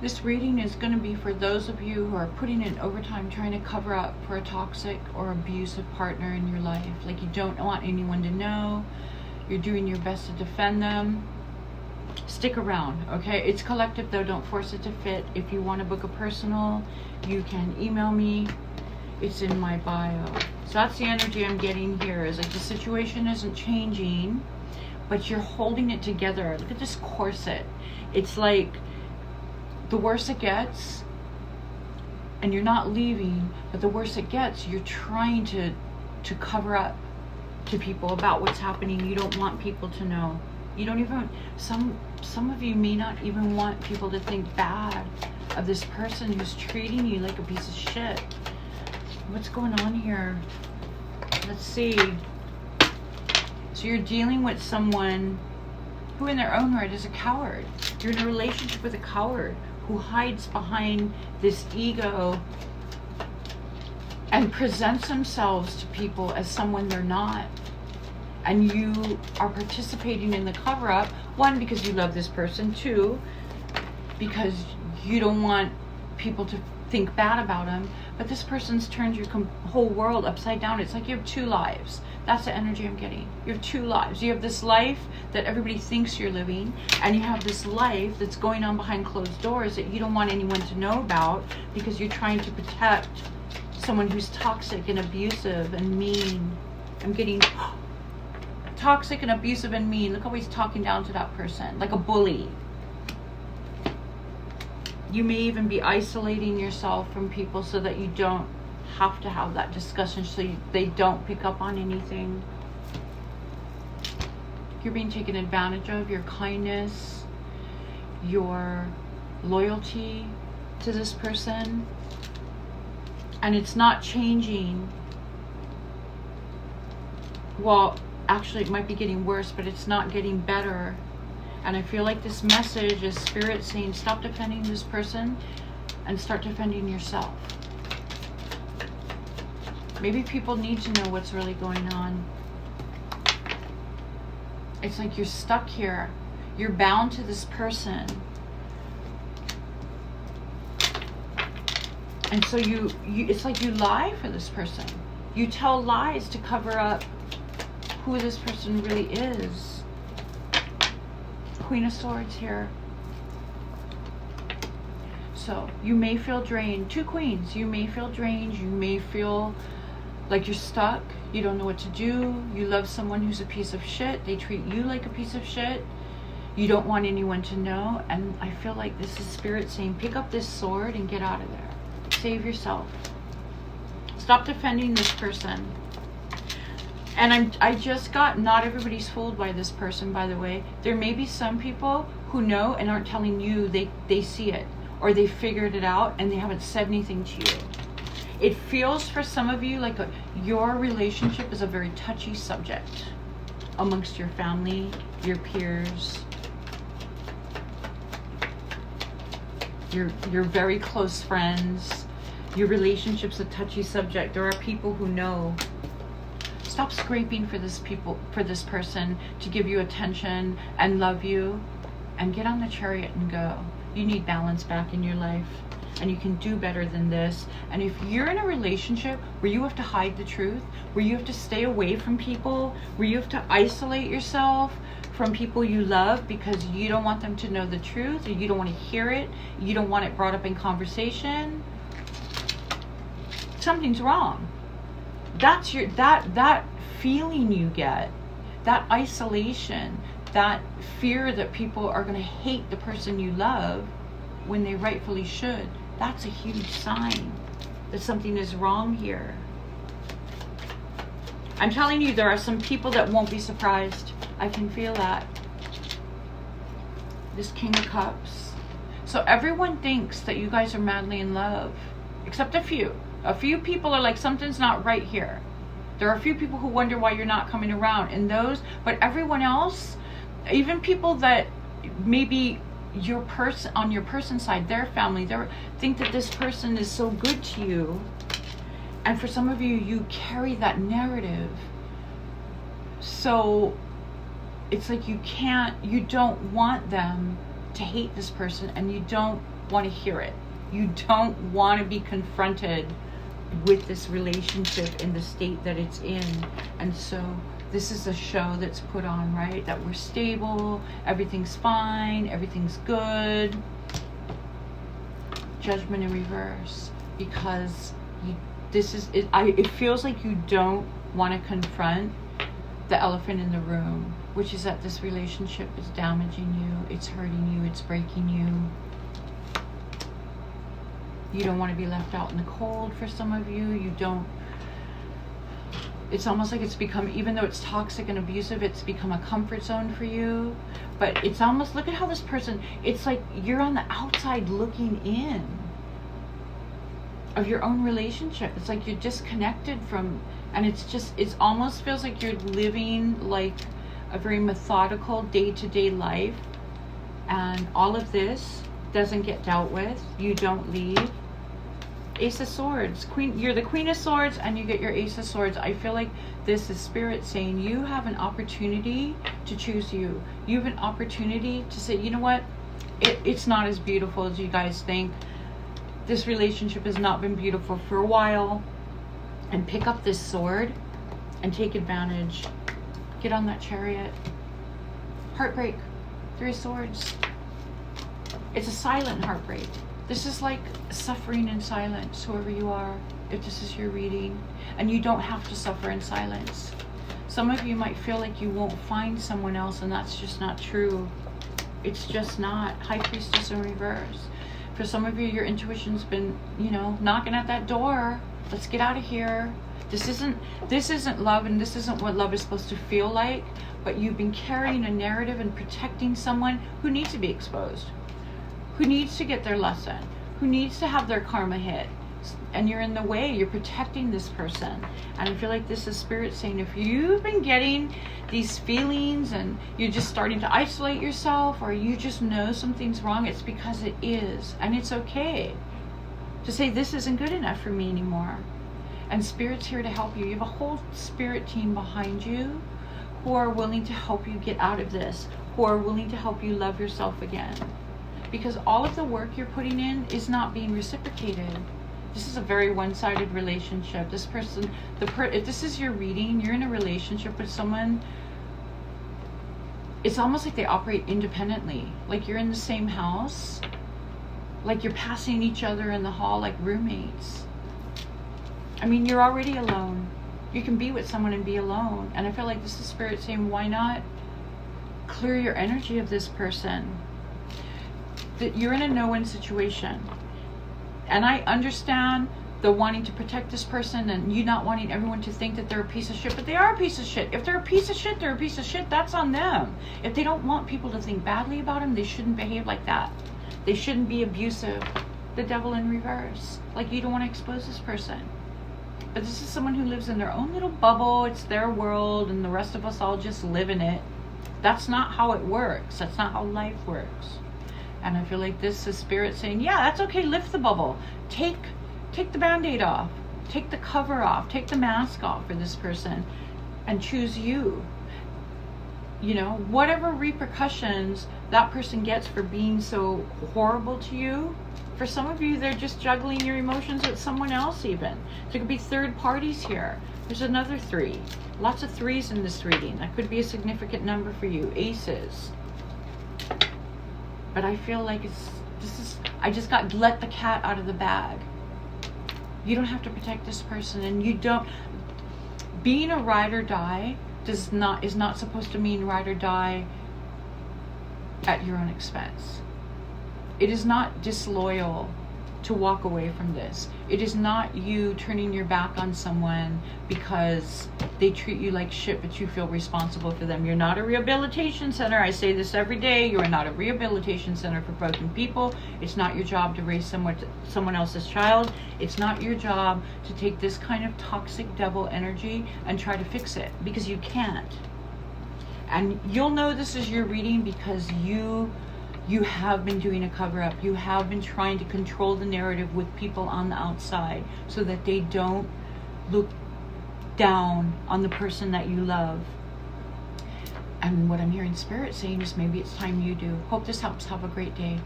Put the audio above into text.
This reading is going to be for those of you who are putting in overtime trying to cover up for a toxic or abusive partner in your life. Like you don't want anyone to know. You're doing your best to defend them. Stick around, okay? It's collective though. Don't force it to fit. If you want to book a personal, you can email me. It's in my bio. So that's the energy I'm getting here. Is like the situation isn't changing, but you're holding it together. Look at this corset. It's like the worse it gets, and you're not leaving, but the worse it gets, you're trying to cover up to people about what's happening. You don't want people to know. You don't even, some of you may not even want people to think bad of this person who's treating you like a piece of shit. What's going on here? Let's see. So you're dealing with someone who in their own right is a coward. You're in a relationship with a coward who hides behind this ego and presents themselves to people as someone they're not. And you are participating in the cover-up, one, because you love this person, two, because you don't want people to think bad about them, but this person's turned your whole world upside down. It's like you have two lives. That's the energy I'm getting. You have two lives. You have this life that everybody thinks you're living, and you have this life that's going on behind closed doors that you don't want anyone to know about because you're trying to protect someone who's toxic and abusive and mean. I'm getting toxic and abusive and mean. Look how he's talking down to that person, like a bully. You may even be isolating yourself from people so that you don't have to have that discussion, so they don't pick up on anything. You're being taken advantage of, your kindness, your loyalty to this person, and it's not changing. Well, actually it might be getting worse, but it's not getting better. And I feel like this message is Spirit saying, stop defending this person and start defending yourself. Maybe people need to know what's really going on. It's like you're stuck here. You're bound to this person. And so you it's like you lie for this person. You tell lies to cover up who this person really is. Queen of Swords here. So you may feel drained. Two queens. You may feel drained. You may feel like you're stuck. You don't know what to do. You love someone who's a piece of shit. They treat you like a piece of shit. You don't want anyone to know. And I feel like this is Spirit saying, pick up this sword and get out of there. Save yourself. Stop defending this person. And I just got, not everybody's fooled by this person, by the way. There may be some people who know and aren't telling you they see it, or they figured it out and they haven't said anything to you. It feels for some of you like your relationship is a very touchy subject amongst your family, your peers, your very close friends. Your relationship's a touchy subject. There are people who know. Stop scraping for this person to give you attention and love you, and get on the chariot and go. You need balance back in your life, and you can do better than this. And if you're in a relationship where you have to hide the truth, where you have to stay away from people, where you have to isolate yourself from people you love because you don't want them to know the truth, or you don't want to hear it, you don't want it brought up in conversation, something's wrong. That's your that feeling you get, that isolation, that fear that people are going to hate the person you love when they rightfully should. That's a huge sign that something is wrong here. I'm telling you, there are some people that won't be surprised. I can feel that. This King of Cups. So everyone thinks that you guys are madly in love, except a few. A few people are like, something's not right here. There are a few people who wonder why you're not coming around, and those, but everyone else, even people that maybe your person, on your person's side, their family, they think that this person is so good to you. And for some of you, you carry that narrative. So it's like you don't want them to hate this person, and you don't want to hear it. You don't want to be confronted with this relationship in the state that it's in. And so this is a show that's put on, right? That we're stable, everything's fine, everything's good. Judgment in reverse, because it feels like you don't want to confront the elephant in the room, which is that this relationship is damaging you, it's hurting you, it's breaking you. You don't want to be left out in the cold for some of you. You don't, it's almost like it's become, even though it's toxic and abusive, it's become a comfort zone for you. But it's almost, look at how this person, it's like you're on the outside looking in of your own relationship. It's like you're disconnected from, and it almost feels like you're living like a very methodical day-to-day life, and all of this doesn't get dealt with. You don't leave. Ace of Swords, Queen. You're the Queen of Swords, and you get your Ace of Swords. I feel like this is Spirit saying you have an opportunity to choose you. You have an opportunity to say, you know what? It's not as beautiful as you guys think. This relationship has not been beautiful for a while. And pick up this sword and take advantage. Get on that Chariot. Heartbreak. 3 of Swords. It's a silent heartbreak. This is like suffering in silence, whoever you are, if this is your reading. And you don't have to suffer in silence. Some of you might feel like you won't find someone else, and that's just not true. It's just not. High Priestess in reverse. For some of you, your intuition's been, knocking at that door. Let's get out of here. This isn't love, and this isn't what love is supposed to feel like, but you've been carrying a narrative and protecting someone who needs to be exposed, who needs to get their lesson, who needs to have their karma hit. And you're in the way. You're protecting this person. And I feel like this is Spirit saying, if you've been getting these feelings and you're just starting to isolate yourself, or you just know something's wrong, it's because it is. And it's okay to say, this isn't good enough for me anymore. And Spirit's here to help you. You have a whole Spirit team behind you who are willing to help you get out of this, who are willing to help you love yourself again. Because all of the work you're putting in is not being reciprocated. This is a very one-sided relationship. This person, if this is your reading, you're in a relationship with someone, it's almost like they operate independently. Like you're in the same house, like you're passing each other in the hall like roommates. I mean, you're already alone. You can be with someone and be alone. And I feel like this is Spirit saying, why not clear your energy of this person? That you're in a no-win situation. And I understand the wanting to protect this person and you not wanting everyone to think that they're a piece of shit, but they are a piece of shit. If they're a piece of shit, they're a piece of shit. That's on them. If they don't want people to think badly about them, they shouldn't behave like that. They shouldn't be abusive. The Devil in reverse. Like, you don't want to expose this person. But this is someone who lives in their own little bubble. It's their world, and the rest of us all just live in it. That's not how it works. That's not how life works. And I feel like this is Spirit saying, yeah, that's okay, lift the bubble. Take the Band-Aid off. Take the cover off. Take the mask off for this person and choose you. Whatever repercussions that person gets for being so horrible to you, for some of you, they're just juggling your emotions with someone else even. There could be third parties here. There's another 3. Lots of 3s in this reading. That could be a significant number for you. Aces. But I feel like I just got let the cat out of the bag. You don't have to protect this person, and being a ride or die is not supposed to mean ride or die at your own expense. It is not disloyal to walk away from this. It is not you turning your back on someone because they treat you like shit, but you feel responsible for them. You're not a rehabilitation center. I say this every day. You are not a rehabilitation center for broken people. It's not your job to raise someone else's child. It's not your job to take this kind of toxic devil energy and try to fix it, because you can't. And you'll know this is your reading because you have been doing a cover-up. You have been trying to control the narrative with people on the outside so that they don't look down on the person that you love. And what I'm hearing Spirit saying is maybe it's time you do. Hope this helps. Have a great day.